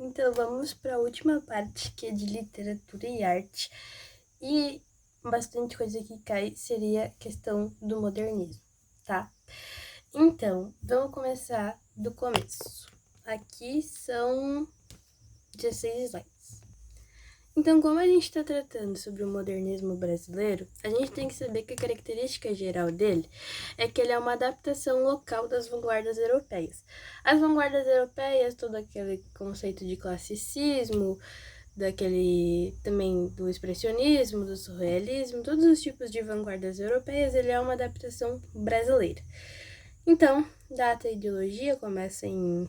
Então vamos para a última parte, que é de literatura e arte. E bastante coisa que cai seria a questão do modernismo, tá? Então, vamos começar do começo. Aqui são 16 slides. Então, como a gente está tratando sobre o modernismo brasileiro, a gente tem que saber que a característica geral dele é que ele é uma adaptação local das vanguardas europeias. As vanguardas europeias, todo aquele conceito de classicismo, daquele também do expressionismo, do surrealismo, todos os tipos de vanguardas europeias, ele é uma adaptação brasileira. Então, data e ideologia começa em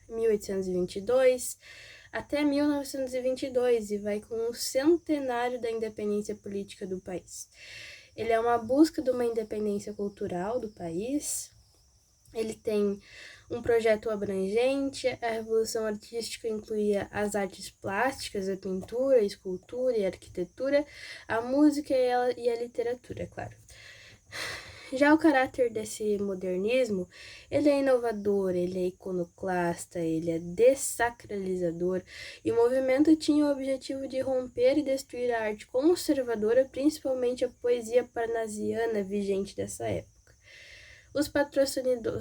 1822 até 1922 e vai com o centenário da independência política do país. Ele é uma busca de uma independência cultural do país. Ele tem um projeto abrangente. A Revolução Artística incluía as artes plásticas, a pintura, a escultura e a arquitetura, a música e a literatura, claro. Já o caráter desse modernismo, ele é inovador, ele é iconoclasta, ele é dessacralizador, e o movimento tinha o objetivo de romper e destruir a arte conservadora, principalmente a poesia parnasiana vigente dessa época. Os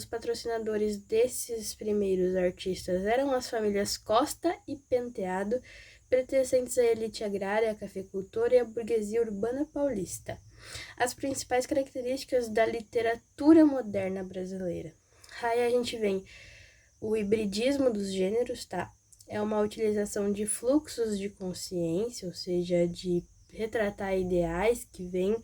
patrocinadores desses primeiros artistas eram as famílias Costa e Penteado, pertencentes à elite agrária, a cafeicultora e à burguesia urbana paulista. As principais características da literatura moderna brasileira. Aí a gente vem o hibridismo dos gêneros, tá? É uma utilização de fluxos de consciência, ou seja, de retratar ideais que vêm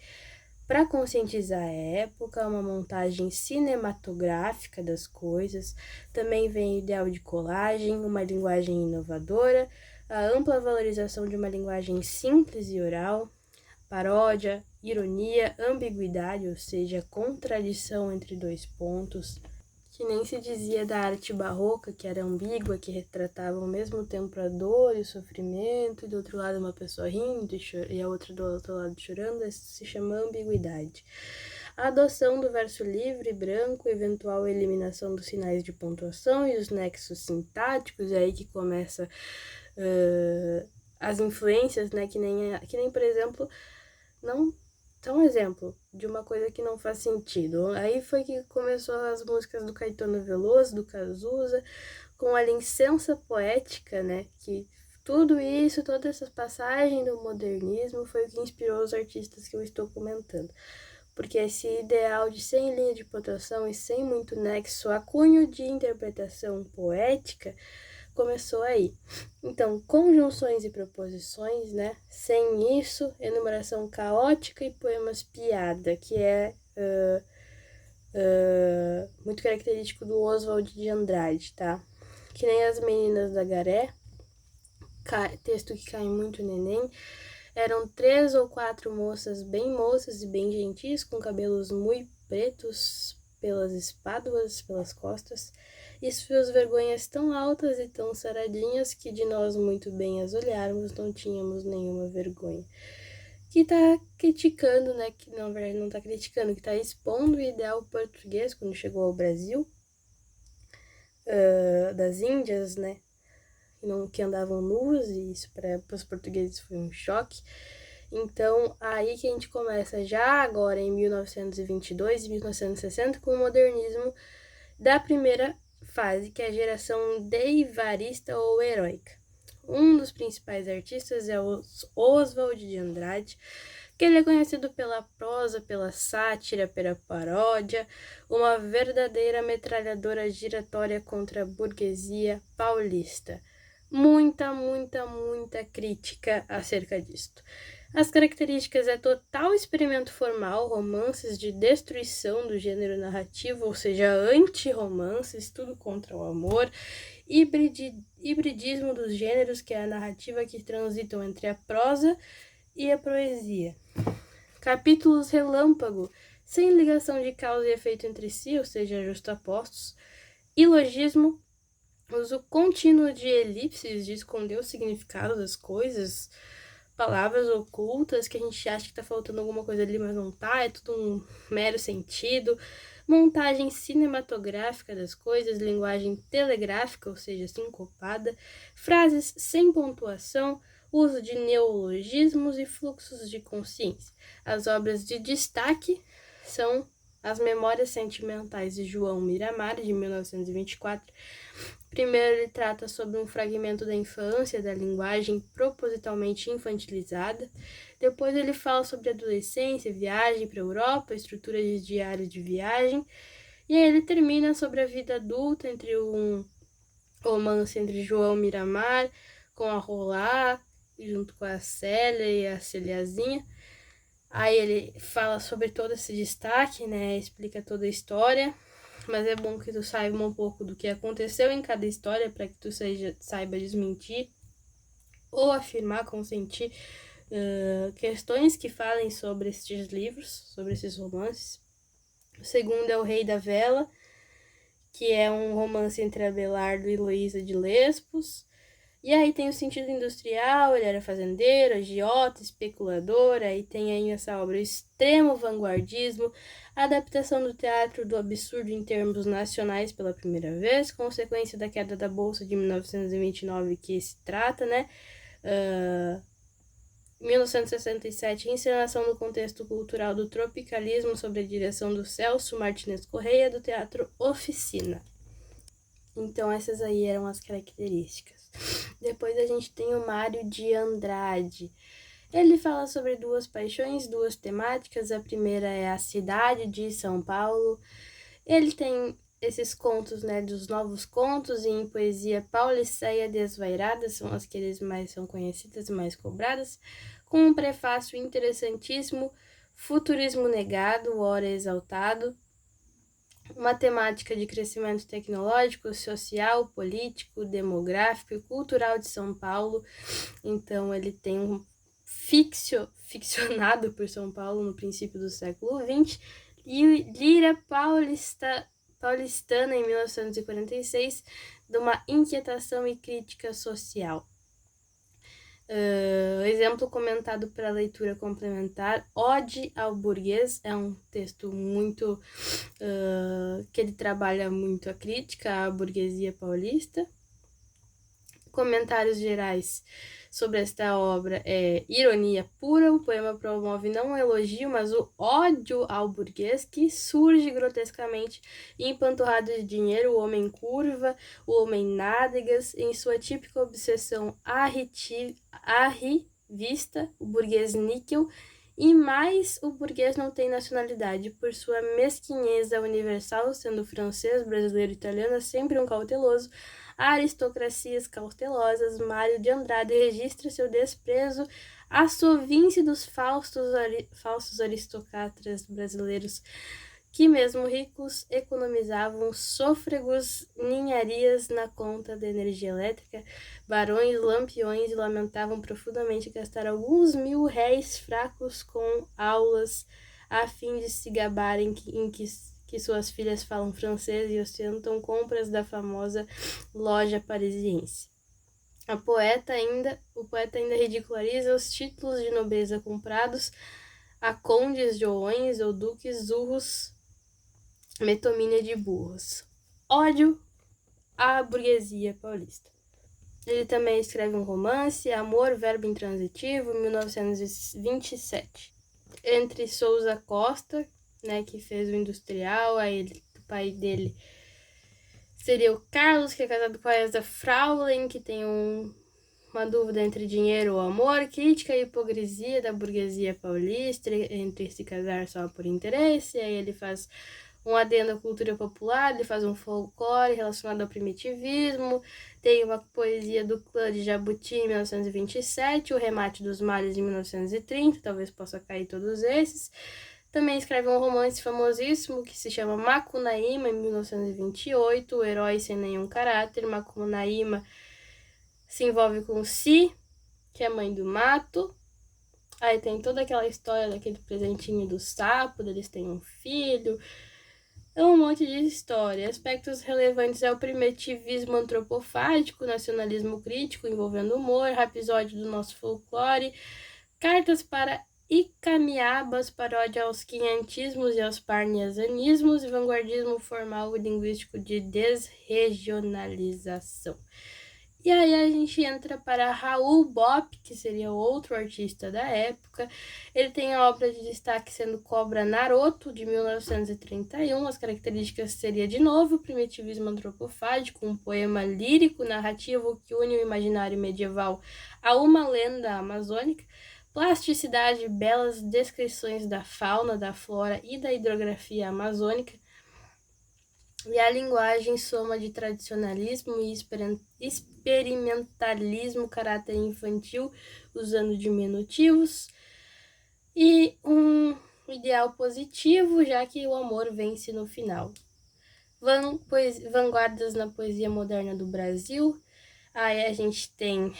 para conscientizar a época, uma montagem cinematográfica das coisas. Também vem o ideal de colagem, uma linguagem inovadora, a ampla valorização de uma linguagem simples e oral, paródia, ironia, ambiguidade, ou seja, contradição entre dois pontos, que nem se dizia da arte barroca, que era ambígua, que retratava ao mesmo tempo a dor e o sofrimento, e do outro lado uma pessoa rindo e a outra do outro lado chorando. Isso se chama ambiguidade. A adoção do verso livre, branco, eventual eliminação dos sinais de pontuação e os nexos sintáticos, é aí que começa as influências, né, que nem por exemplo, não um exemplo de uma coisa que não faz sentido. Aí foi que começou as músicas do Caetano Veloso, do Cazuza, com a licença poética, né? Que tudo isso, toda essa passagem do modernismo foi o que inspirou os artistas que eu estou comentando. Porque esse ideal de sem linha de pontuação e sem muito nexo a cunho de interpretação poética começou aí. Então, conjunções e proposições, né? Sem isso, enumeração caótica e poemas piada, que é muito característico do Oswald de Andrade, tá? Que nem As Meninas da Garé, texto que cai muito no Enem. Eram 3 ou 4 moças e bem gentis, com cabelos muito pretos pelas espáduas, pelas costas, e suas vergonhas tão altas e tão saradinhas que de nós muito bem as olharmos não tínhamos nenhuma vergonha. Que tá criticando, né, que na verdade não tá criticando, que tá expondo o ideal português quando chegou ao Brasil, das Índias, né, que andavam nus, e isso para os portugueses foi um choque. Então, aí que a gente começa já agora em 1922 e 1960 com o modernismo da primeira fase, que é a geração deivarista ou heróica. Um dos principais artistas é o Oswald de Andrade, que ele é conhecido pela prosa, pela sátira, pela paródia, uma verdadeira metralhadora giratória contra a burguesia paulista. Muita crítica acerca disto. As características é total experimento formal, romances de destruição do gênero narrativo, ou seja, anti-romances, tudo contra o amor, hibridismo dos gêneros, que é a narrativa que transitam entre a prosa e a poesia. Capítulos relâmpago, sem ligação de causa e efeito entre si, ou seja, justapostos. Ilogismo, uso contínuo de elipses, de esconder o significado das coisas, palavras ocultas que a gente acha que tá faltando alguma coisa ali, mas não tá, é tudo um mero sentido. montagem cinematográfica das coisas, linguagem telegráfica, ou seja, sincopada, frases sem pontuação, uso de neologismos e fluxos de consciência. As obras de destaque são As Memórias Sentimentais de João Miramar, de 1924. Primeiro, ele trata sobre um fragmento da infância, da linguagem propositalmente infantilizada. Depois, ele fala sobre adolescência, viagem para a Europa, estrutura de diário de viagem. E aí, ele termina sobre a vida adulta, entre um romance entre João Miramar com a Rolá, junto com a Célia e a Celiazinha. Aí ele fala sobre todo esse destaque, né? Explica toda a história. Mas é bom que tu saiba um pouco do que aconteceu em cada história para que tu saiba desmentir ou afirmar, consentir questões que falem sobre estes livros, sobre esses romances. O segundo é O Rei da Vela, que é um romance entre Abelardo e Luísa de Lesbos. E aí tem o sentido industrial, ele era fazendeiro, agiota, especulador. Aí tem aí nessa obra o extremo vanguardismo, a adaptação do teatro do absurdo em termos nacionais pela primeira vez, consequência da queda da Bolsa de 1929 que se trata, né? 1967, encenação no contexto cultural do tropicalismo sob a direção do Celso Martínez Correia, do Teatro Oficina. Então essas aí eram as características. Depois a gente tem o Mário de Andrade. Ele fala sobre duas paixões, duas temáticas. A primeira é a cidade de São Paulo. Ele tem esses contos, né, dos novos contos em poesia pauliceia desvairada, são as que eles mais são conhecidas e mais cobradas, com um prefácio interessantíssimo, futurismo negado, ora exaltado, uma temática de crescimento tecnológico, social, político, demográfico e cultural de São Paulo. Então ele tem um ficcionado por São Paulo no princípio do século XX, e Lira paulistana em 1946, de uma inquietação e crítica social. Exemplo comentado para leitura complementar, Ode ao Burguês, é um texto muito que ele trabalha muito a crítica à burguesia paulista. Comentários gerais sobre esta obra é ironia pura. O poema promove não um elogio, mas o ódio ao burguês, que surge grotescamente empanturrado de dinheiro, o homem curva, o homem nádegas, em sua típica obsessão arrivista, o burguês níquel. E mais, o burguês não tem nacionalidade, por sua mesquinheza universal, sendo francês, brasileiro, italiano, é sempre um cauteloso. Aristocracias cautelosas, Mário de Andrade registra seu desprezo à sovince dos falsos aristocratas brasileiros, que mesmo ricos economizavam sôfregos, ninharias na conta da energia elétrica, barões, lampiões, e lamentavam profundamente gastar alguns mil-réis fracos com aulas a fim de se gabarem em que suas filhas falam francês e ostentam compras da famosa loja parisiense. O poeta ainda ridiculariza os títulos de nobreza comprados a condes, joões ou duques urros, metomínia de burros. Ódio à burguesia paulista. Ele também escreve um romance, Amor, Verbo Intransitivo, 1927. Entre Souza Costa, né, que fez o Industrial, aí o pai dele seria o Carlos, que é casado com a Elsa Fraulein, que tem uma dúvida entre dinheiro ou amor, crítica e hipocrisia da burguesia paulista, entre se casar só por interesse. Aí ele faz um adendo à cultura popular, ele faz um folclore relacionado ao primitivismo, tem uma poesia do clã de Jabuti em 1927, o Remate dos Males em 1930, talvez possa cair todos esses. Também escreve um romance famosíssimo que se chama Macunaíma, em 1928, o herói sem nenhum caráter. Macunaíma se envolve com Si, que é mãe do mato. Aí tem toda aquela história daquele presentinho do sapo, eles têm um filho. É um monte de história. Aspectos relevantes é o primitivismo antropofágico, nacionalismo crítico envolvendo humor, episódio do nosso folclore, cartas para e Camiabas, paródia aos quinhentismos e aos parnasianismos, e vanguardismo formal e linguístico de desregionalização. E aí a gente entra para Raul Bop, que seria outro artista da época. Ele tem a obra de destaque sendo Cobra Naruto, de 1931. As características seria, de novo, o primitivismo antropofágico, um poema lírico, narrativo que une o imaginário medieval a uma lenda amazônica, plasticidade, belas descrições da fauna, da flora e da hidrografia amazônica, e a linguagem soma de tradicionalismo e experimentalismo, caráter infantil, usando diminutivos, e um ideal positivo, já que o amor vence no final. Vanguardas na poesia moderna do Brasil. Aí a gente tem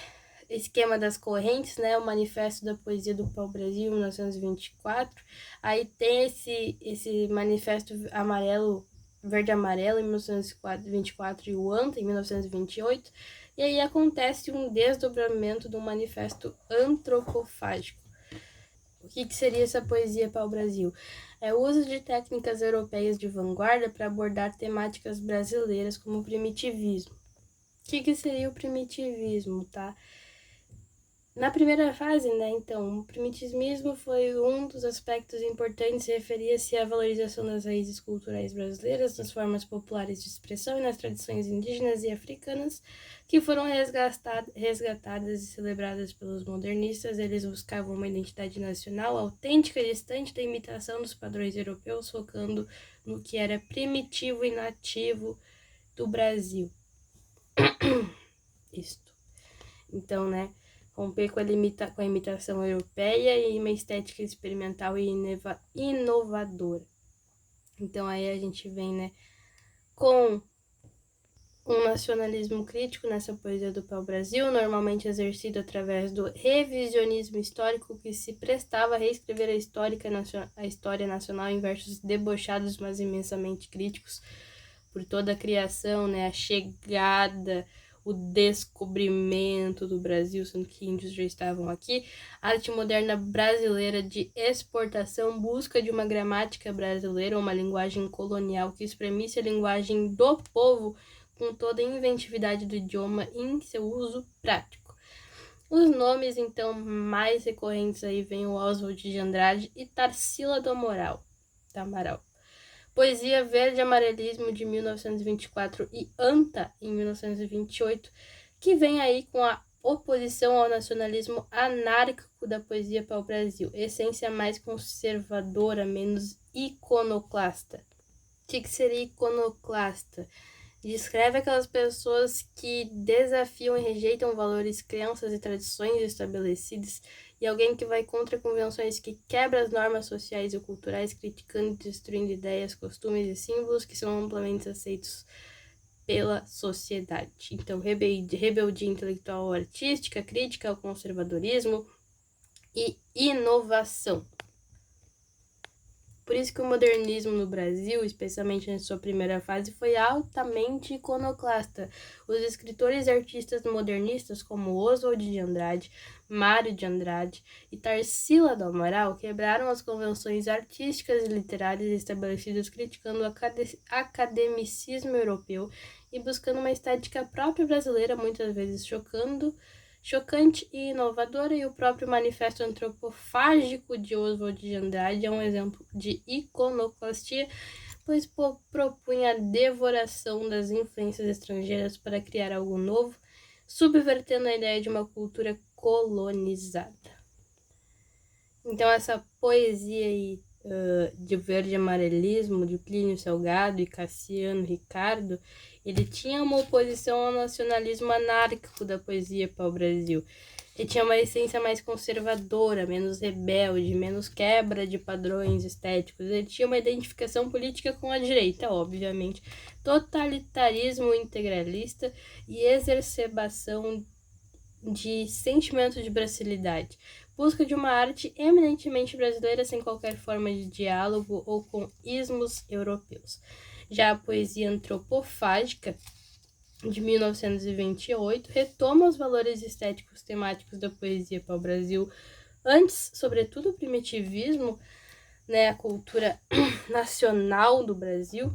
Esquema das Correntes, né? O Manifesto da Poesia do Pau-Brasil, 1924. Aí tem esse manifesto verde-amarelo, em 1924, e o ANTA, em 1928. E aí acontece um desdobramento do manifesto antropofágico. O que seria essa poesia pau-brasil? É o uso de técnicas europeias de vanguarda para abordar temáticas brasileiras como o primitivismo. O que seria o primitivismo, tá? Na primeira fase, né, então, o primitivismo foi um dos aspectos importantes, referia-se à valorização das raízes culturais brasileiras, das formas populares de expressão e nas tradições indígenas e africanas, que foram resgatadas e celebradas pelos modernistas. Eles buscavam uma identidade nacional autêntica e distante da imitação dos padrões europeus, focando no que era primitivo e nativo do Brasil. Isto. Então, né, romper com a imitação europeia e uma estética experimental e inovadora. Então aí a gente vem, né, com um nacionalismo crítico nessa poesia do pau-brasil, normalmente exercido através do revisionismo histórico, que se prestava a reescrever a história nacional em versos debochados, mas imensamente críticos por toda a criação, né, a chegada, o descobrimento do Brasil, sendo que índios já estavam aqui. A arte moderna brasileira de exportação, busca de uma gramática brasileira, uma linguagem colonial que espremisse a linguagem do povo com toda a inventividade do idioma em seu uso prático. Os nomes, então, mais recorrentes aí vem o Oswald de Andrade e Tarsila do Amaral. Poesia Verde-Amarelismo, de 1924, e Anta, em 1928, que vem aí com a oposição ao nacionalismo anárquico da poesia pau-brasil, essência mais conservadora, menos iconoclasta. O que seria iconoclasta? Descreve aquelas pessoas que desafiam e rejeitam valores, crenças e tradições estabelecidas, e alguém que vai contra convenções, que quebra as normas sociais e culturais, criticando e destruindo ideias, costumes e símbolos que são amplamente aceitos pela sociedade. Então, rebeldia intelectual ou artística, crítica ao conservadorismo e inovação. Por isso que o modernismo no Brasil, especialmente na sua primeira fase, foi altamente iconoclasta. Os escritores e artistas modernistas, como Oswald de Andrade, Mário de Andrade e Tarsila do Amaral, quebraram as convenções artísticas e literárias estabelecidas, criticando o academicismo europeu e buscando uma estética própria brasileira, muitas vezes chocante e inovadora, e o próprio Manifesto Antropofágico de Oswald de Andrade é um exemplo de iconoclastia, pois propunha a devoração das influências estrangeiras para criar algo novo, subvertendo a ideia de uma cultura colonizada. Então essa poesia aí, de verde-amarelismo, de Plínio Salgado e Cassiano Ricardo, ele tinha uma oposição ao nacionalismo anárquico da poesia pau-brasil. Ele tinha uma essência mais conservadora, menos rebelde, menos quebra de padrões estéticos. Ele tinha uma identificação política com a direita, obviamente, totalitarismo integralista e exacerbação de sentimento de brasilidade. Busca de uma arte eminentemente brasileira, sem qualquer forma de diálogo ou com ismos europeus. Já a poesia antropofágica, de 1928, retoma os valores estéticos temáticos da poesia pau-brasil, Antes, sobretudo, o primitivismo, né, a cultura nacional do Brasil,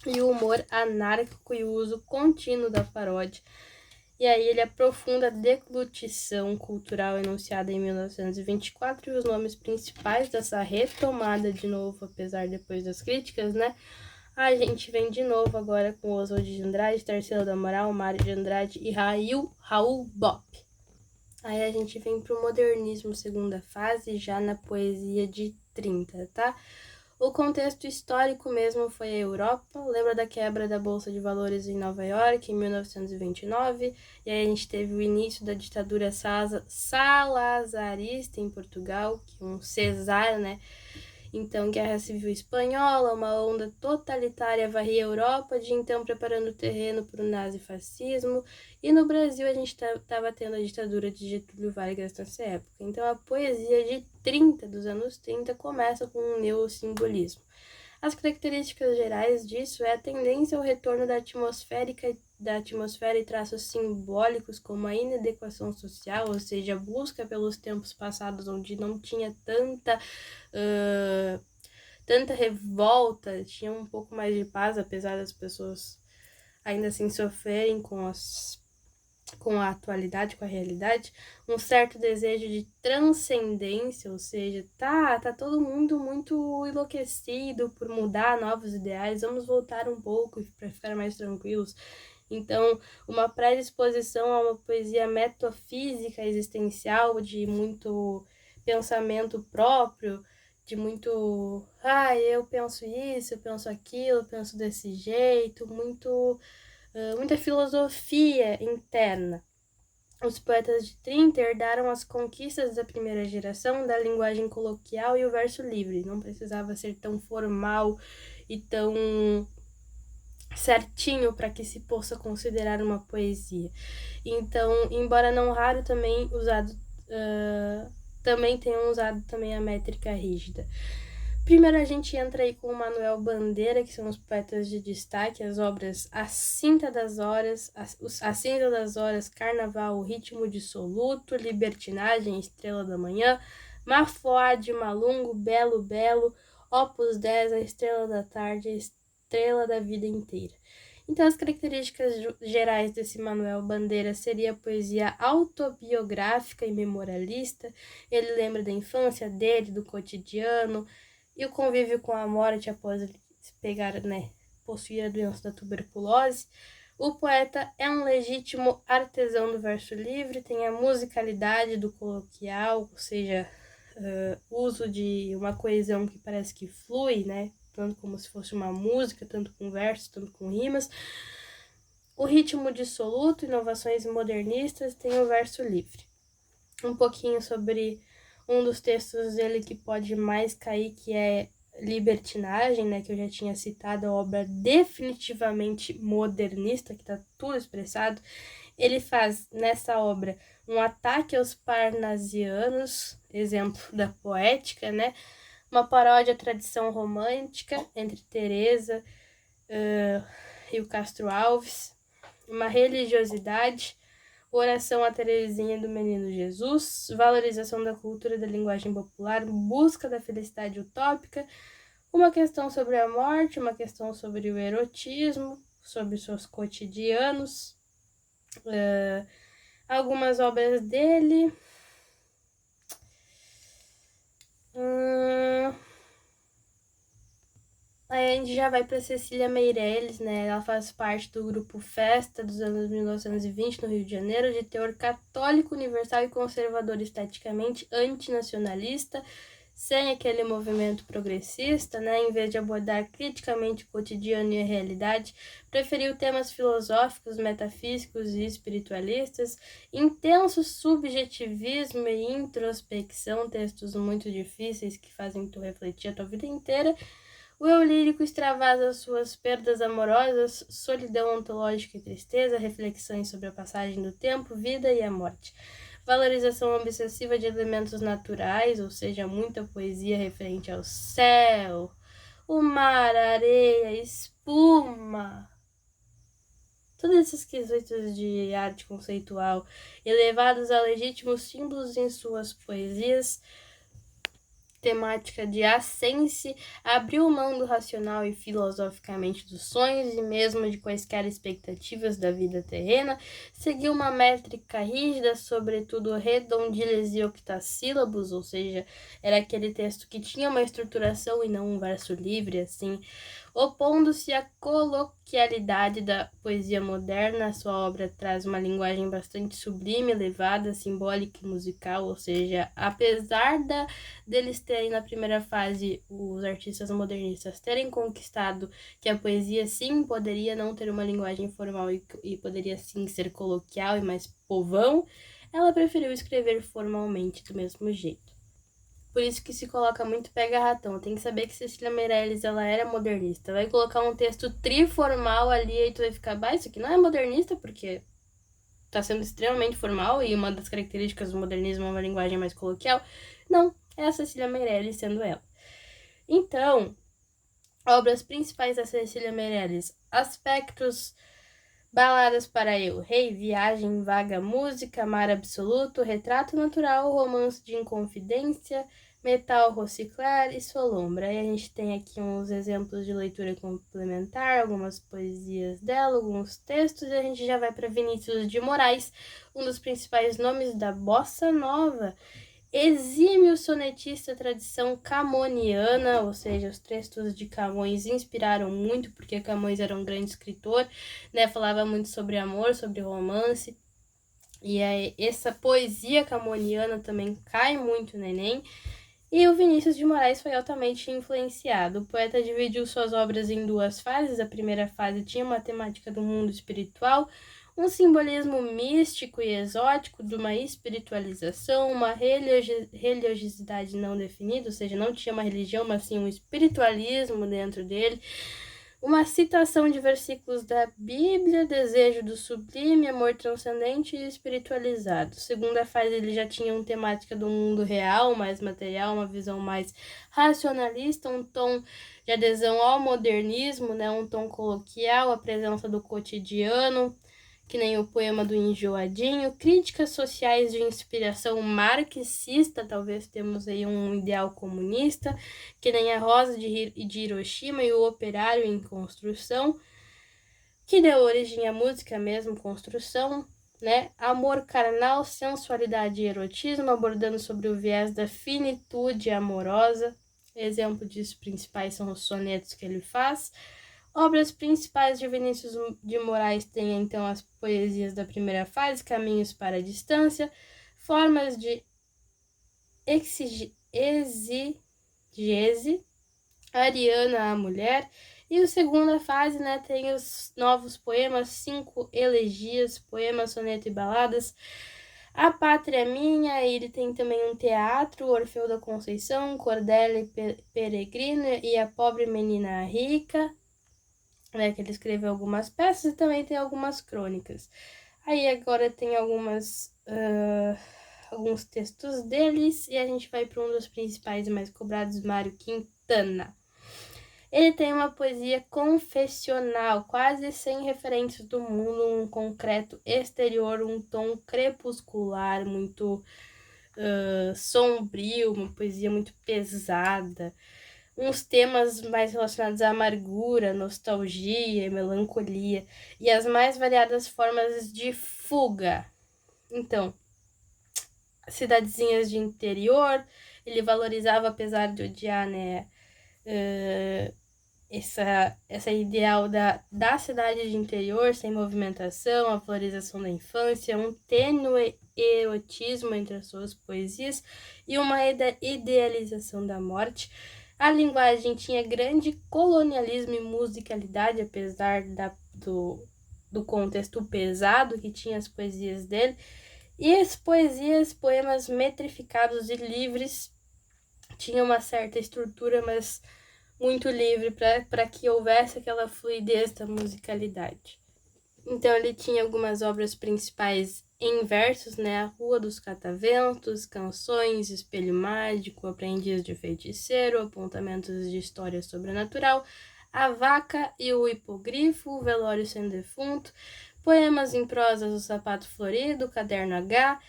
e o humor anárquico e o uso contínuo da paródia. E aí ele aprofunda a deglutição cultural enunciada em 1924 e os nomes principais dessa retomada de novo, apesar depois das críticas, né? A gente vem de novo agora com Oswald de Andrade, Tarsila do Amaral, Mário de Andrade e Raul Bopp. Aí a gente vem pro modernismo, segunda fase, já na poesia de 30, tá? O contexto histórico mesmo foi a Europa. Lembra da quebra da Bolsa de Valores em Nova York, em 1929? E aí a gente teve o início da ditadura salazarista em Portugal, que um Cesar, né? Então, Guerra Civil Espanhola, uma onda totalitária varria a Europa, de então preparando o terreno para o nazifascismo. E no Brasil a gente estava tendo a ditadura de Getúlio Vargas nessa época. Então a poesia de 30, dos anos 30, começa com um neossimbolismo. As características gerais disso é a tendência ao retorno da atmosfera e traços simbólicos como a inadequação social, ou seja, a busca pelos tempos passados onde não tinha tanta revolta, tinha um pouco mais de paz, apesar das pessoas ainda assim sofrerem com a atualidade, com a realidade, um certo desejo de transcendência, ou seja, tá todo mundo muito enlouquecido por mudar novos ideais, vamos voltar um pouco para ficar mais tranquilos. Então, uma predisposição a uma poesia metafísica existencial, de muito pensamento próprio, de muito, eu penso isso, eu penso aquilo, eu penso desse jeito, muita filosofia interna. Os poetas de 30 herdaram as conquistas da primeira geração da linguagem coloquial e o verso livre. Não precisava ser tão formal e tão certinho para que se possa considerar uma poesia. Então, embora não raro, também tenham usado também a métrica rígida. Primeiro a gente entra aí com o Manuel Bandeira, que são os poetas de destaque, as obras A Cinta das Horas, Carnaval, O Ritmo Dissoluto, Libertinagem, Estrela da Manhã, Mafuá de Malungo, Belo Belo, Opus 10, A Estrela da Tarde, A Estrela da Vida Inteira. Então, as características gerais desse Manuel Bandeira seria a poesia autobiográfica e memorialista. Ele lembra da infância dele, do cotidiano, e o convívio com a morte após ele possuir a doença da tuberculose. O poeta é um legítimo artesão do verso livre, tem a musicalidade do coloquial, ou seja, uso de uma coesão que parece que flui, né? Tanto como se fosse uma música, tanto com versos, tanto com rimas. O ritmo dissoluto, inovações modernistas, tem o verso livre. Um pouquinho sobre um dos textos dele que pode mais cair, que é Libertinagem, né, que eu já tinha citado, a obra definitivamente modernista, que está tudo expressado. Ele faz nessa obra um ataque aos parnasianos, exemplo da poética, né, uma paródia à tradição romântica entre Teresa e o Castro Alves, uma religiosidade, oração à Teresinha do Menino Jesus, valorização da cultura da linguagem popular, busca da felicidade utópica, uma questão sobre a morte, uma questão sobre o erotismo, sobre seus cotidianos, algumas obras dele. Aí a gente já vai para Cecília Meirelles, né? Ela faz parte do grupo Festa dos anos 1920 no Rio de Janeiro, de teor católico, universal e conservador, esteticamente antinacionalista, sem aquele movimento progressista, né? Em vez de abordar criticamente o cotidiano e a realidade, preferiu temas filosóficos, metafísicos e espiritualistas, intenso subjetivismo e introspecção, textos muito difíceis que fazem tu refletir a tua vida inteira. O eu lírico extravasa suas perdas amorosas, solidão ontológica e tristeza, reflexões sobre a passagem do tempo, vida e a morte. Valorização obsessiva de elementos naturais, ou seja, muita poesia referente ao céu, o mar, a areia, espuma. todos esses quesitos de arte conceitual, elevados a legítimos símbolos em suas poesias, temática de ascense, abriu mão do racional e filosoficamente dos sonhos e mesmo de quaisquer expectativas da vida terrena, seguiu uma métrica rígida, sobretudo redondilhas e octassílabos, ou seja, era aquele texto que tinha uma estruturação e não um verso livre, assim, opondo-se à coloquialidade da poesia moderna. Sua obra traz uma linguagem bastante sublime, elevada, simbólica e musical, ou seja, apesar deles terem na primeira fase, os artistas modernistas terem conquistado que a poesia sim poderia não ter uma linguagem formal e poderia sim ser coloquial e mais povão, ela preferiu escrever formalmente do mesmo jeito. Por isso que se coloca muito pega-ratão. Tem que saber que Cecília Meirelles, ela era modernista. Vai colocar um texto triformal ali e tu vai ficar, bah, isso aqui não é modernista porque tá sendo extremamente formal e uma das características do modernismo é uma linguagem mais coloquial. Não, é a Cecília Meirelles sendo ela. Então, obras principais da Cecília Meirelles: Aspectos, Baladas para Eu, Rei, Viagem, Vaga, Música, Mar Absoluto, Retrato Natural, Romance de Inconfidência, Metal, Reciclar e Solombra. E a gente tem aqui uns exemplos de leitura complementar, algumas poesias dela, alguns textos, e a gente já vai para Vinícius de Moraes, um dos principais nomes da bossa nova. Exímio sonetista, tradição camoniana, ou seja, os textos de Camões inspiraram muito, porque Camões era um grande escritor, né? Falava muito sobre amor, sobre romance, e aí, essa poesia camoniana também cai muito no Enem. E o Vinícius de Moraes foi altamente influenciado. O poeta dividiu suas obras em duas fases. A primeira fase tinha uma temática do mundo espiritual, um simbolismo místico e exótico, de uma espiritualização, uma religiosidade não definida, ou seja, não tinha uma religião, mas sim um espiritualismo dentro dele, uma citação de versículos da Bíblia, desejo do sublime, amor transcendente e espiritualizado. Segunda fase, ele já tinha uma temática do mundo real, mais material, uma visão mais racionalista, um tom de adesão ao modernismo, né, um tom coloquial, a presença do cotidiano, que nem o poema do Enjoadinho, críticas sociais de inspiração marxista, talvez temos aí um ideal comunista, que nem a Rosa de Hiroshima e o Operário em Construção, que deu origem à música mesmo, Construção, né? Amor carnal, sensualidade e erotismo, abordando sobre o viés da finitude amorosa. Exemplo disso principais são os sonetos que ele faz. Obras principais de Vinícius de Moraes têm, então, as poesias da primeira fase, Caminhos para a Distância, Formas de Exigese, Ariana, a Mulher, e a segunda fase, né, tem os novos poemas, 5 elegias, poemas, soneto e baladas, A Pátria é Minha, ele tem também um teatro, Orfeu da Conceição, Cordelia Peregrina e A Pobre Menina Rica, né, que ele escreveu algumas peças e também tem algumas crônicas. Aí agora tem alguns textos deles e a gente vai para um dos principais e mais cobrados, Mário Quintana. Ele tem uma poesia confessional, quase sem referências do mundo, um concreto exterior, um tom crepuscular, muito sombrio, uma poesia muito pesada, uns temas mais relacionados à amargura, nostalgia, melancolia e as mais variadas formas de fuga. Então, cidadezinhas de interior, ele valorizava, apesar de odiar, né, essa ideal da cidade de interior, sem movimentação, a valorização da infância, um tênue erotismo entre as suas poesias e uma idealização da morte. A linguagem tinha grande colonialismo e musicalidade, apesar do contexto pesado que tinha as poesias dele. E as poesias, poemas metrificados e livres, tinham uma certa estrutura, mas muito livre para que houvesse aquela fluidez da musicalidade. Então ele tinha algumas obras principais em versos, né? A Rua dos Cataventos, Canções, Espelho Mágico, Aprendiz de Feiticeiro, Apontamentos de História Sobrenatural, A Vaca e o Hipogrifo, Velório Sem Defunto, Poemas em prosas, O Sapato Florido, Caderno H.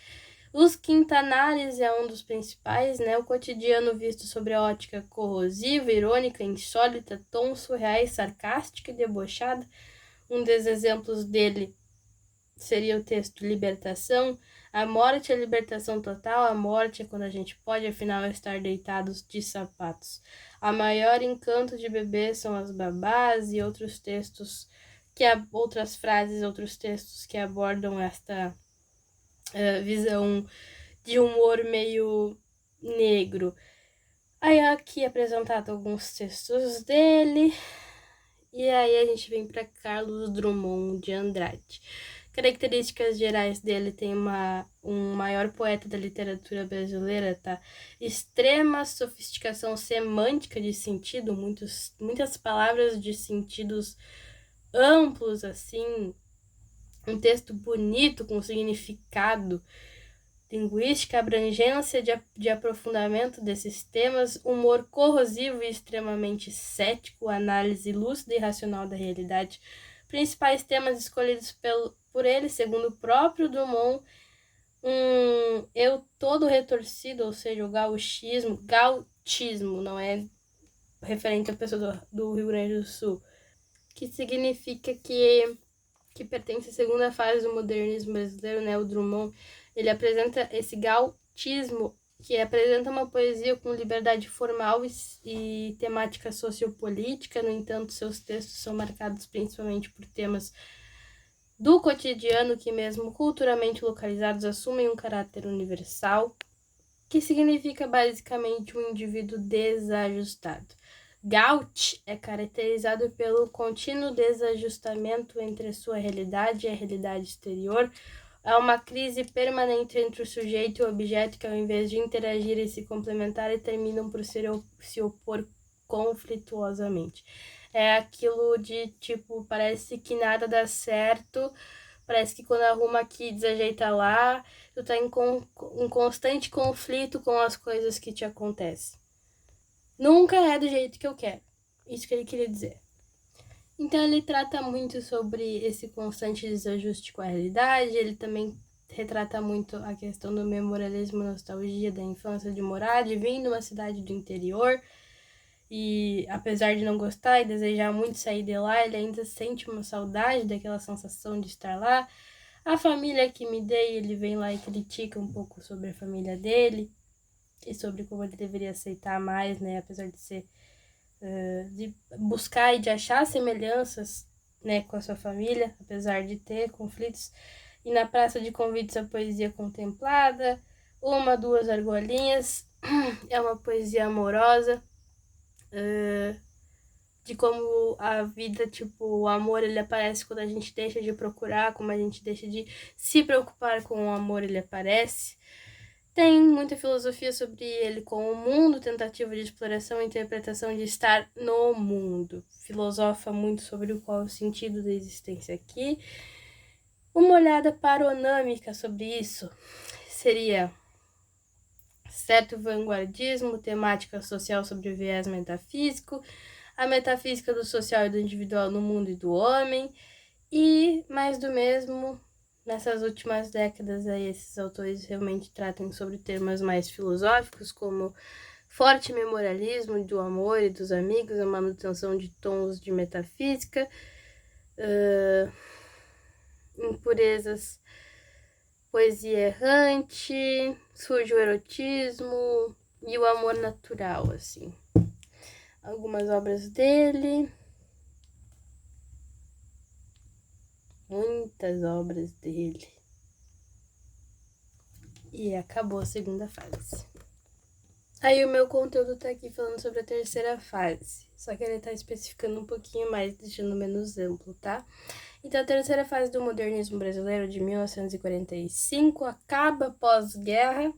Os Quintanares é um dos principais, né? O cotidiano visto sobre a ótica corrosiva, irônica, insólita, tons surreais, sarcástica e debochada. Um dos exemplos dele seria o texto Libertação. A morte é a libertação total, a morte é quando a gente pode, afinal, estar deitados de sapatos. A maior encanto de bebê são as babás e outros textos, outras frases, outros textos que abordam esta visão de humor meio negro. Aí aqui apresentado alguns textos dele, e aí a gente vem para Carlos Drummond de Andrade. Características gerais dele: tem um maior poeta da literatura brasileira, tá? Extrema sofisticação semântica de sentido, muitas palavras de sentidos amplos, assim, um texto bonito, com significado, linguística, abrangência de aprofundamento desses temas, humor corrosivo e extremamente cético, análise lúcida e racional da realidade. Principais temas escolhidos por ele, segundo o próprio Drummond, eu todo retorcido, ou seja, o gauchismo, não é referente à pessoa do Rio Grande do Sul, que significa que pertence à segunda fase do modernismo brasileiro, né? O Drummond, ele apresenta esse gauchismo, que apresenta uma poesia com liberdade formal e temática sociopolítica. No entanto, seus textos são marcados principalmente por temas do cotidiano que, mesmo culturalmente localizados, assumem um caráter universal, que significa basicamente um indivíduo desajustado. Gauch é caracterizado pelo contínuo desajustamento entre sua realidade e a realidade exterior. Há uma crise permanente entre o sujeito e o objeto que, ao invés de interagir e se complementar, terminam por se opor conflituosamente. É aquilo de, tipo, parece que nada dá certo, parece que quando arruma aqui, desajeita lá, tu tá em constante conflito com as coisas que te acontecem. Nunca é do jeito que eu quero. Isso que ele queria dizer. Então ele trata muito sobre esse constante desajuste com a realidade. Ele também retrata muito a questão do memorialismo e nostalgia da infância de morar, de vir de uma cidade do interior. E apesar de não gostar e desejar muito sair de lá, ele ainda sente uma saudade daquela sensação de estar lá. A família que me dei, ele vem lá e critica um pouco sobre a família dele e sobre como ele deveria aceitar mais, né, apesar de ser de buscar e de achar semelhanças, né, com a sua família, apesar de ter conflitos. E na praça de convites, a poesia contemplada, duas argolinhas, é uma poesia amorosa, de como a vida, tipo, o amor, ele aparece quando a gente deixa de procurar, como a gente deixa de se preocupar com o amor, ele aparece. Tem muita filosofia sobre ele com o mundo, tentativa de exploração e interpretação de estar no mundo. Filosofa muito sobre qual é o sentido da existência aqui. Uma olhada paronâmica sobre isso seria certo vanguardismo, temática social sobre o viés metafísico, a metafísica do social e do individual no mundo e do homem, e mais do mesmo. Nessas últimas décadas, aí, esses autores realmente tratam sobre temas mais filosóficos, como forte memorialismo do amor e dos amigos, a manutenção de tons de metafísica, impurezas, poesia errante, surge o erotismo e o amor natural, assim. Algumas obras dele, muitas obras dele. E acabou a segunda fase. Aí o meu conteúdo tá aqui falando sobre a terceira fase, só que ele tá especificando um pouquinho mais, deixando menos amplo, tá? Então, a terceira fase do modernismo brasileiro, de 1945, acaba pós-guerra.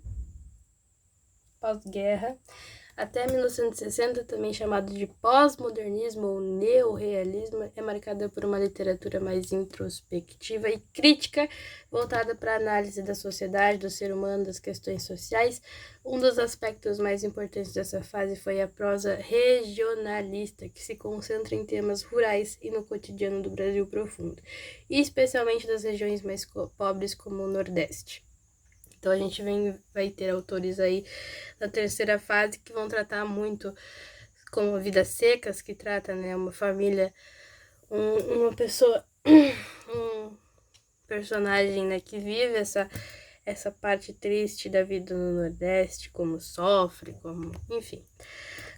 até 1960, também chamado de pós-modernismo ou neorrealismo, é marcada por uma literatura mais introspectiva e crítica, voltada para a análise da sociedade, do ser humano, das questões sociais. Um dos aspectos mais importantes dessa fase foi a prosa regionalista, que se concentra em temas rurais e no cotidiano do Brasil profundo, e especialmente das regiões mais pobres como o Nordeste. Então a gente vai ter autores aí na terceira fase que vão tratar muito como Vidas Secas, que trata, né, uma família, uma pessoa, um personagem, né, que vive essa parte triste da vida no Nordeste, como sofre, como, enfim.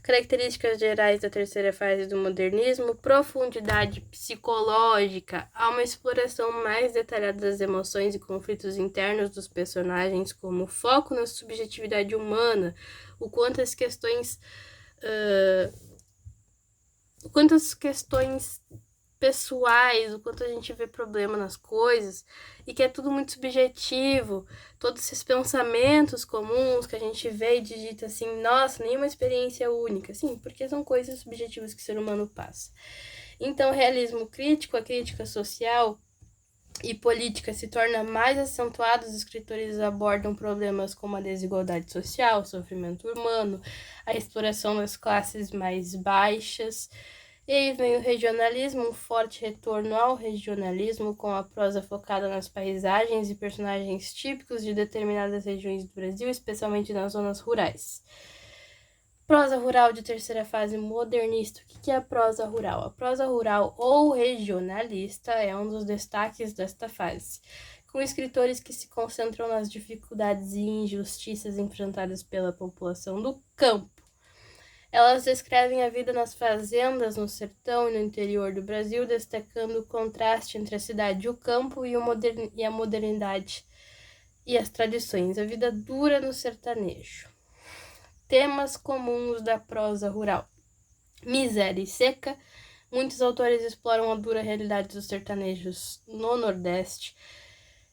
Características gerais da terceira fase do modernismo: profundidade psicológica, há uma exploração mais detalhada das emoções e conflitos internos dos personagens, como foco na subjetividade humana, o quanto as questões pessoais, o quanto a gente vê problema nas coisas, e que é tudo muito subjetivo, todos esses pensamentos comuns que a gente vê e digita assim, nossa, nenhuma experiência é única, sim, porque são coisas subjetivas que o ser humano passa. Então, o realismo crítico, a crítica social e política se torna mais acentuado, os escritores abordam problemas como a desigualdade social, o sofrimento humano, a exploração das classes mais baixas. E aí vem o regionalismo, um forte retorno ao regionalismo, com a prosa focada nas paisagens e personagens típicos de determinadas regiões do Brasil, especialmente nas zonas rurais. Prosa rural de terceira fase modernista. O que é a prosa rural? A prosa rural ou regionalista é um dos destaques desta fase, com escritores que se concentram nas dificuldades e injustiças enfrentadas pela população do campo. Elas descrevem a vida nas fazendas, no sertão e no interior do Brasil, destacando o contraste entre a cidade e o campo e a modernidade e as tradições. A vida dura no sertanejo. Temas comuns da prosa rural: miséria e seca. Muitos autores exploram a dura realidade dos sertanejos no Nordeste,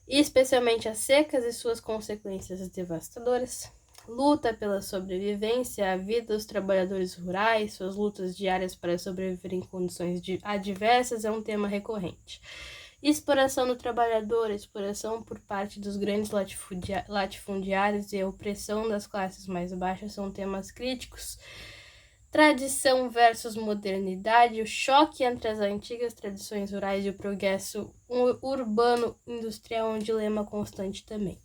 e especialmente as secas e suas consequências devastadoras. Luta pela sobrevivência, a vida dos trabalhadores rurais, suas lutas diárias para sobreviver em condições adversas é um tema recorrente. Exploração do trabalhador, exploração por parte dos grandes latifundiários e a opressão das classes mais baixas são temas críticos. Tradição versus modernidade, o choque entre as antigas tradições rurais e o progresso urbano industrial é um dilema constante também.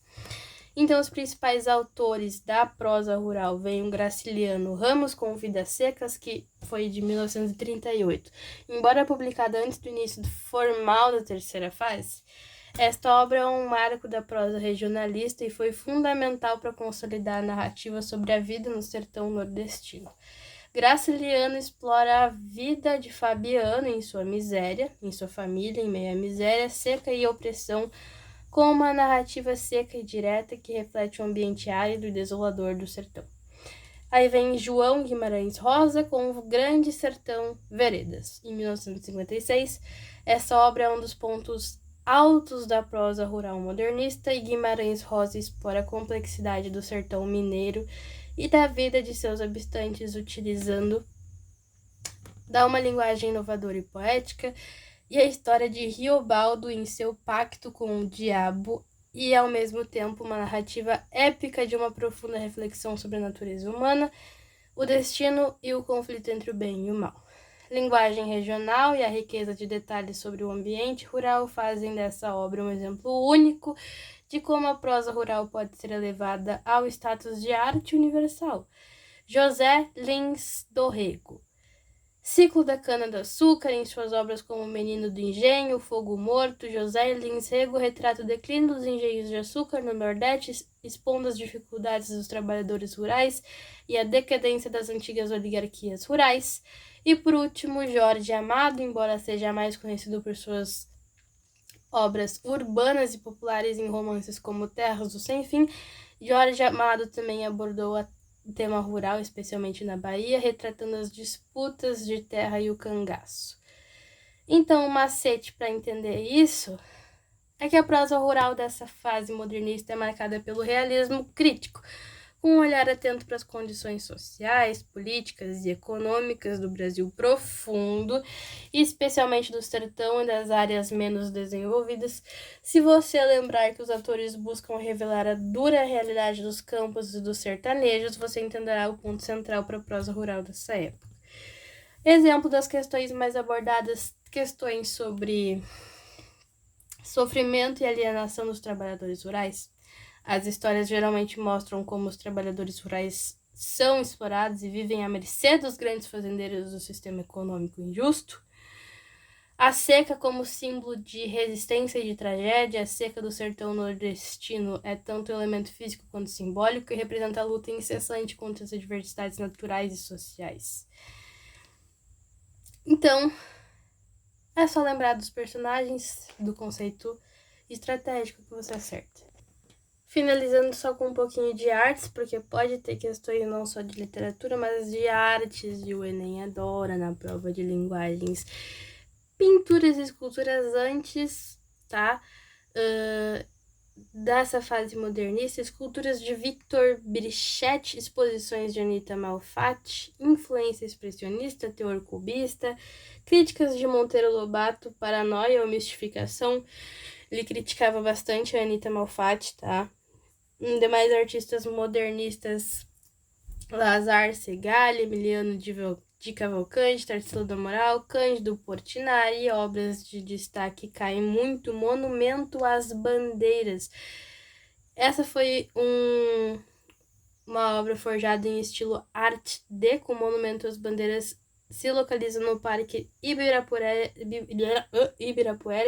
Então, os principais autores da prosa rural vêm o Graciliano Ramos com Vidas Secas, que foi de 1938. Embora publicada antes do início formal da terceira fase, esta obra é um marco da prosa regionalista e foi fundamental para consolidar a narrativa sobre a vida no sertão nordestino. Graciliano explora a vida de Fabiano em sua miséria, em sua família, em meio à miséria, seca e opressão, com uma narrativa seca e direta que reflete o ambiente árido e desolador do sertão. Aí vem João Guimarães Rosa com O Grande Sertão Veredas, em 1956. Essa obra é um dos pontos altos da prosa rural modernista, e Guimarães Rosa explora a complexidade do sertão mineiro e da vida de seus habitantes, dá uma linguagem inovadora e poética, e a história de Riobaldo em seu pacto com o diabo, e ao mesmo tempo uma narrativa épica de uma profunda reflexão sobre a natureza humana, o destino e o conflito entre o bem e o mal. Linguagem regional e a riqueza de detalhes sobre o ambiente rural fazem dessa obra um exemplo único de como a prosa rural pode ser elevada ao status de arte universal. José Lins do Rego. Ciclo da cana-de-açúcar, em suas obras como O Menino do Engenho, O Fogo Morto, José Lins Rego retrata o declínio dos engenhos de açúcar no Nordeste, expondo as dificuldades dos trabalhadores rurais e a decadência das antigas oligarquias rurais. E por último, Jorge Amado, embora seja mais conhecido por suas obras urbanas e populares em romances como Terras do Sem Fim, Jorge Amado também abordou o tema rural, especialmente na Bahia, retratando as disputas de terra e o cangaço. Então, o macete para entender isso é que a prosa rural dessa fase modernista é marcada pelo realismo crítico, com um olhar atento para as condições sociais, políticas e econômicas do Brasil profundo, especialmente do sertão e das áreas menos desenvolvidas. Se você lembrar que os atores buscam revelar a dura realidade dos campos e dos sertanejos, você entenderá o ponto central para a prosa rural dessa época. Exemplo das questões mais abordadas, questões sobre sofrimento e alienação dos trabalhadores rurais. As histórias geralmente mostram como os trabalhadores rurais são explorados e vivem à mercê dos grandes fazendeiros do sistema econômico injusto. A seca como símbolo de resistência e de tragédia. A seca do sertão nordestino é tanto elemento físico quanto simbólico e representa a luta incessante contra as adversidades naturais e sociais. Então, é só lembrar dos personagens, do conceito estratégico que você acerta. Finalizando só com um pouquinho de artes, porque pode ter questões não só de literatura, mas de artes, e o Enem adora na prova de linguagens. Pinturas e esculturas antes, tá? Dessa fase modernista, esculturas de Victor Brichetti, exposições de Anita Malfatti, influência expressionista, teor cubista, críticas de Monteiro Lobato, paranoia ou mistificação. Ele criticava bastante a Anita Malfatti, tá? Demais artistas modernistas, Lazar Segali, Emiliano de Cavalcante, Tarsila do Amaral, Cândido Portinari. Obras de destaque caem muito. Monumento às Bandeiras. Essa foi uma obra forjada em estilo Art Deco. Monumento às Bandeiras se localiza no Parque Ibirapuera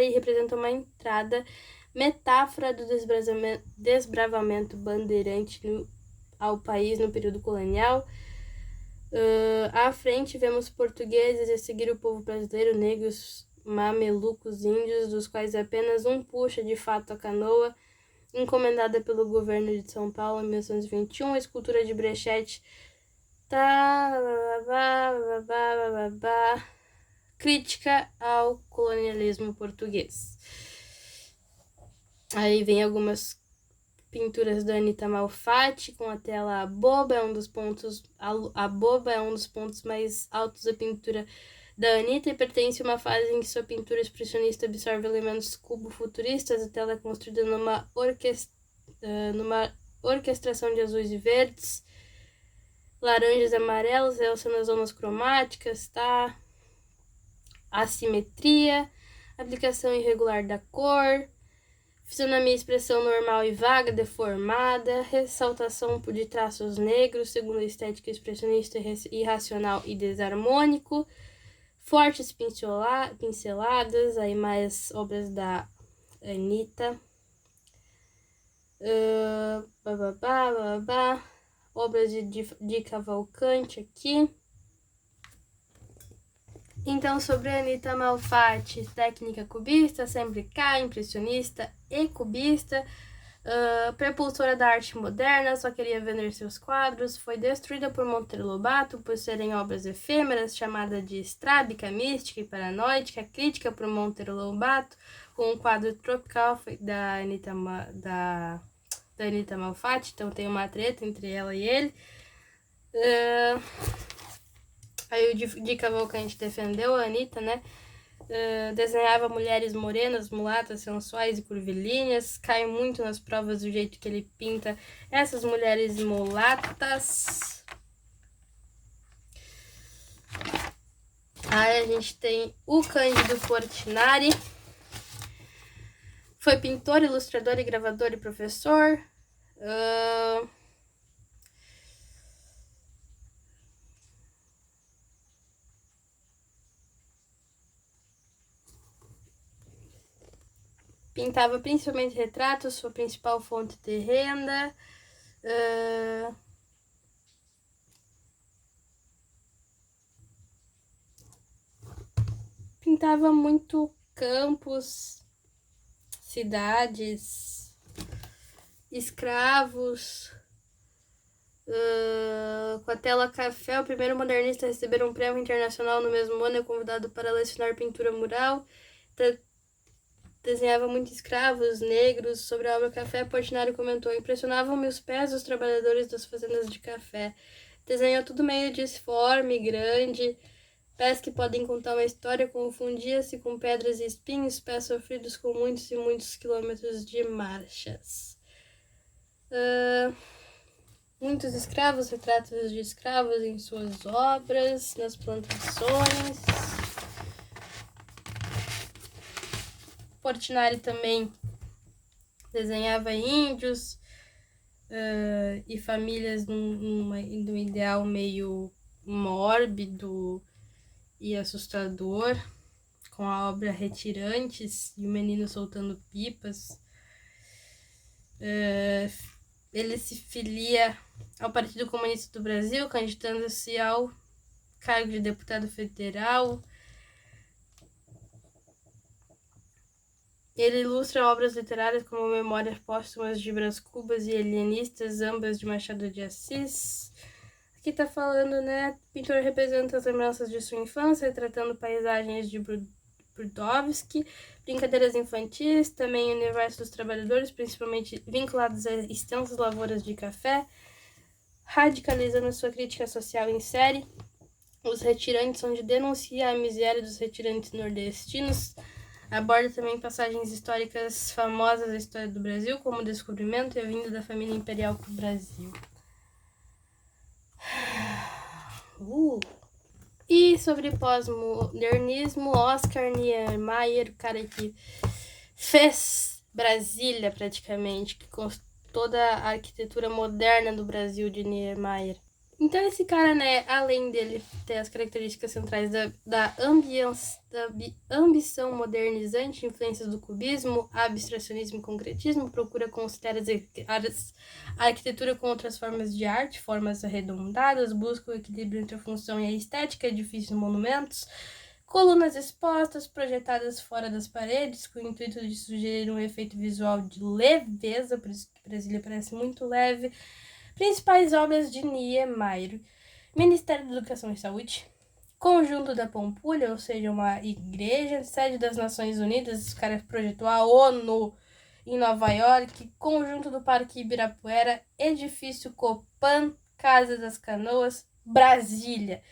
e representa uma entrada metáfora do desbravamento bandeirante ao país no período colonial. À frente vemos portugueses e a seguir o povo brasileiro, negros, mamelucos, índios, dos quais apenas um puxa de fato a canoa, encomendada pelo governo de São Paulo em 1921. A escultura de Brechetti crítica ao colonialismo português. Aí vem algumas pinturas da Anita Malfatti com a tela A Boba é um dos pontos mais altos da pintura da Anita e pertence a uma fase em que sua pintura expressionista absorve elementos cubo-futuristas. A tela é construída numa orquestração de azuis e verdes, laranjas e amarelos, relacionando as zonas cromáticas, tá? Assimetria, aplicação irregular da cor, fisionomia e expressão normal e vaga, deformada, ressaltação de traços negros, segundo a estética expressionista, irracional e desarmônico, fortes pinceladas, aí mais obras da Anita, obras de Cavalcante aqui. Então, sobre a Anita Malfatti, técnica cubista, sempre cá, impressionista e cubista, prepulsora da arte moderna, só queria vender seus quadros, foi destruída por Monteiro Lobato por serem obras efêmeras, chamada de estrábica, mística e paranoica, crítica por Monteiro Lobato, com um quadro tropical da Anita Malfatti, então tem uma treta entre ela e ele. Aí o de Cavalcante defendeu a Anita, né? Desenhava mulheres morenas, mulatas, sensuais e curvilíneas. Cai muito nas provas do jeito que ele pinta essas mulheres mulatas. Aí a gente tem o Cândido Portinari. Foi pintor, ilustrador e gravador e professor. Pintava principalmente retratos, sua principal fonte de renda. Pintava muito campos, cidades, escravos. Com a tela Café, o primeiro modernista a receber um prêmio internacional no mesmo ano é convidado para lecionar pintura mural. desenhava muito escravos negros. Sobre a obra Café, Portinari comentou: impressionavam-me os pés dos trabalhadores das fazendas de café. Desenhou tudo meio disforme, grande, pés que podem contar uma história, confundia-se com pedras e espinhos, pés sofridos com muitos e muitos quilômetros de marchas. Muitos escravos, retratos de escravos em suas obras, nas plantações. Portinari também desenhava índios e famílias num ideal meio mórbido e assustador, com a obra Retirantes e o menino soltando pipas. Ele se filia ao Partido Comunista do Brasil, candidatando-se ao cargo de deputado federal. Ele ilustra obras literárias como Memórias Póstumas de Brás Cubas e Alienistas, ambas de Machado de Assis. Aqui tá falando, né? O pintor representa as lembranças de sua infância, retratando paisagens de Brudowski, brincadeiras infantis, também o universo dos trabalhadores, principalmente vinculados a extensas lavouras de café, radicalizando sua crítica social em série. Os Retirantes, onde denuncia a miséria dos retirantes nordestinos. Aborda também passagens históricas famosas da história do Brasil, como o descobrimento e a vinda da família imperial para o Brasil. E sobre pós-modernismo, Oscar Niemeyer, o cara que fez Brasília praticamente, que toda a arquitetura moderna do Brasil de Niemeyer. Então esse cara, né, além dele ter as características centrais da ambição modernizante, influências do cubismo, abstracionismo e concretismo, procura considerar a arquitetura com outras formas de arte, formas arredondadas, busca o equilíbrio entre a função e a estética, edifícios e monumentos, colunas expostas, projetadas fora das paredes, com o intuito de sugerir um efeito visual de leveza, por isso que Brasília parece muito leve. Principais obras de Niemeyer: Ministério da Educação e Saúde, Conjunto da Pampulha, ou seja, uma igreja, sede das Nações Unidas, os caras projetou a ONU em Nova York, Conjunto do Parque Ibirapuera, Edifício Copan, Casa das Canoas, Brasília.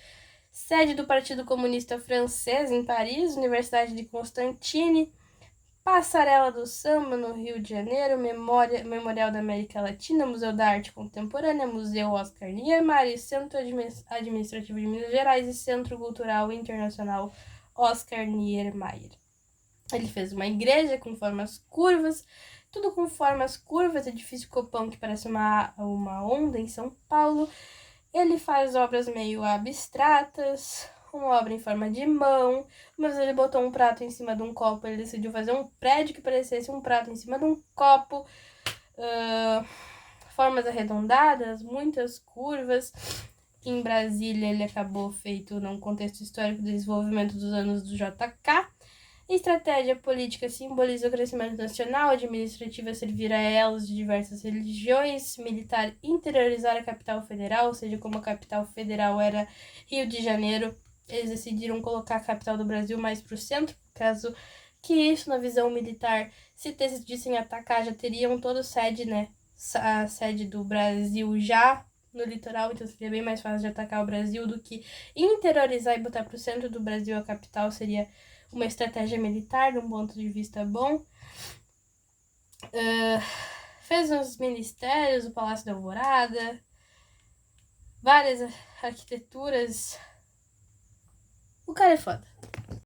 Sede do Partido Comunista Francês em Paris, Universidade de Constantine, Passarela do Samba, no Rio de Janeiro, Memorial da América Latina, Museu da Arte Contemporânea, Museu Oscar Niemeyer, Centro Administrativo de Minas Gerais e Centro Cultural Internacional Oscar Niemeyer. Ele fez uma igreja com formas curvas, tudo com formas curvas, edifício Copão que parece uma onda em São Paulo. Ele faz obras meio abstratas, uma obra em forma de mão, mas ele botou um prato em cima de um copo, ele decidiu fazer um prédio que parecesse um prato em cima de um copo, formas arredondadas, muitas curvas. Em Brasília ele acabou feito num contexto histórico do desenvolvimento dos anos do JK. Estratégia política simboliza o crescimento nacional, administrativa servir a elos de diversas religiões, militar interiorizar a capital federal, ou seja, como a capital federal era Rio de Janeiro, eles decidiram colocar a capital do Brasil mais para o centro, caso que isso, na visão militar, se decidissem atacar, já teriam toda sede, né? A sede do Brasil já no litoral, então seria bem mais fácil de atacar o Brasil do que interiorizar e botar para o centro do Brasil a capital, seria uma estratégia militar, de um ponto de vista bom. Fez uns ministérios, o Palácio da Alvorada, várias arquiteturas. O cara é foda.